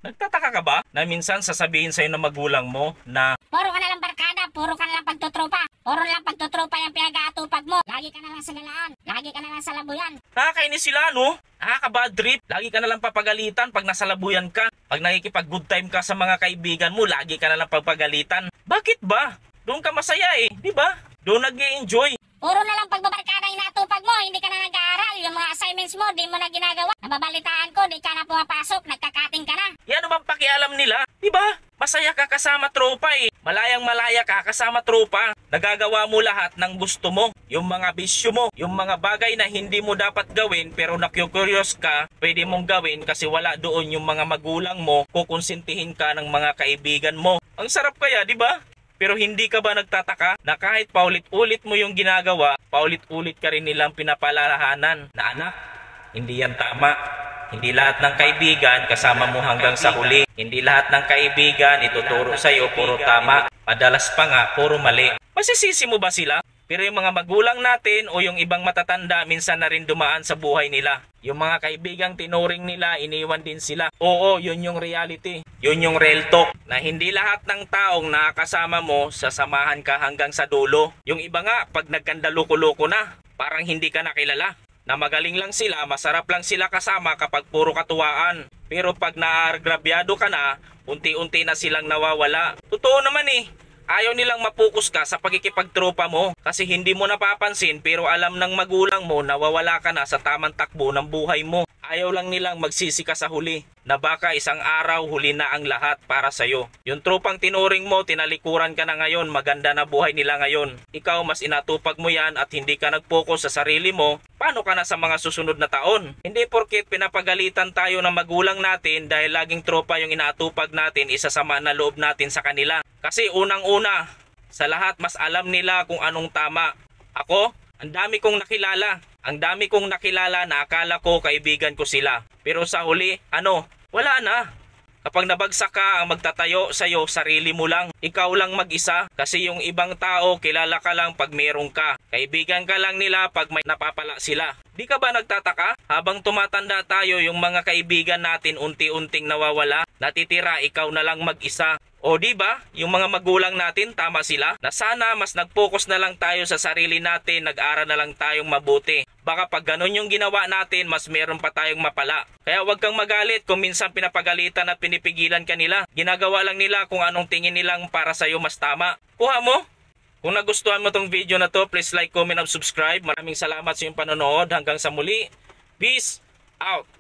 Nagtataka ka ba na minsan sasabihin sa'yo ng magulang mo na puro ka na lang barkada, puro ka na lang pagtutropa. Puro lang pagtutropa yung pinag-aatupag mo. Lagi ka na lang sa galaan. Lagi ka na lang sa labuyan. nakakainis sila, no? Nakaka-bad trip. Lagi ka na lang papagalitan pag nasa labuyan ka. Pag nakikipag-good time ka sa mga kaibigan mo, lagi ka na lang papagalitan. Bakit ba? Doon ka masaya eh, di ba? Doon nag-i-enjoy. Puro na lang pagbabarkada yung natupag mo. Hindi ka na nag-aaral. Yung mga assignments mo, di mo na ginagawa. Nababalitaan ko, di ka na pumapasok. Nagkakating ka na. Yan ano bang pakialam nila? Di ba? Masaya ka kasama tropa eh. Malayang malaya ka kasama tropa. Nagagawa mo lahat ng gusto mo. Yung mga bisyo mo. Yung mga bagay na hindi mo dapat gawin pero nakyukurious ka, pwede mong gawin kasi wala doon yung mga magulang mo. Kukonsintihin ka ng mga kaibigan mo. Ang sarap kaya, di ba? Pero hindi ka ba nagtataka na kahit paulit-ulit mo yung ginagawa, paulit-ulit ka rin nilang pinapalalahanan na anak, hindi yan tama. Hindi lahat ng kaibigan kasama mo hanggang sa huli. Hindi lahat ng kaibigan ituturo sa'yo puro tama. Madalas pa nga puro mali. Masisisi mo ba sila? Pero yung mga magulang natin o yung ibang matatanda minsan na rin dumaan sa buhay nila. Yung mga kaibigang tinuring nila, iniwan din sila. Oo, yun yung reality. Yun yung real talk. Na hindi lahat ng taong nakakasama mo, sasamahan ka hanggang sa dulo. Yung iba nga, pag nagkandaloko-loko na, parang hindi ka nakilala. Na magaling lang sila, masarap lang sila kasama kapag puro katuwaan. Pero pag naagrabyado ka na, unti-unti na silang nawawala. Totoo naman eh. Ayaw nilang mapokus ka sa pagkikipagtropa mo kasi hindi mo napapansin pero alam ng magulang mo na nawawala ka na sa tamang takbo ng buhay mo. Ayaw lang nilang magsisi ka sa huli na baka isang araw huli na ang lahat para sa'yo. Yung tropang tinuring mo, tinalikuran ka na ngayon, maganda na buhay nila ngayon. Ikaw mas inatupag mo yan at hindi ka nag-focus sa sarili mo, paano ka na sa mga susunod na taon? Hindi porket pinapagalitan tayo ng magulang natin dahil laging tropa yung inaatupag natin, isasama na loob natin sa kanila. Kasi unang-una, sa lahat mas alam nila kung anong tama. Ako, ang dami kong nakilala. Ang dami kong nakilala na akala ko kaibigan ko sila. Pero sa huli, wala na. Kapag nabagsak ka, ang magtatayo sa'yo, sarili mo lang. Ikaw lang mag-isa. Kasi yung ibang tao, kilala ka lang pag merong ka. Kaibigan ka lang nila pag may napapala sila. Di ka ba nagtataka? Habang tumatanda tayo, yung mga kaibigan natin unti-unting nawawala. Natitira, ikaw na lang mag-isa. O di ba? Yung mga magulang natin, tama sila. Na sana mas nag-focus na lang tayo sa sarili natin, nag-aral na lang tayong mabuti. Baka pag ganun yung ginawa natin, mas meron pa tayong mapala. Kaya wag kang magalit kung minsan pinapagalitan at pinipigilan ka nila. Ginagawa lang nila kung anong tingin nilang para sa'yo mas tama. Kuha mo! Kung nagustuhan mo tong video na to, please like, comment, and subscribe. Maraming salamat sa iyong panonood. Hanggang sa muli. Peace out!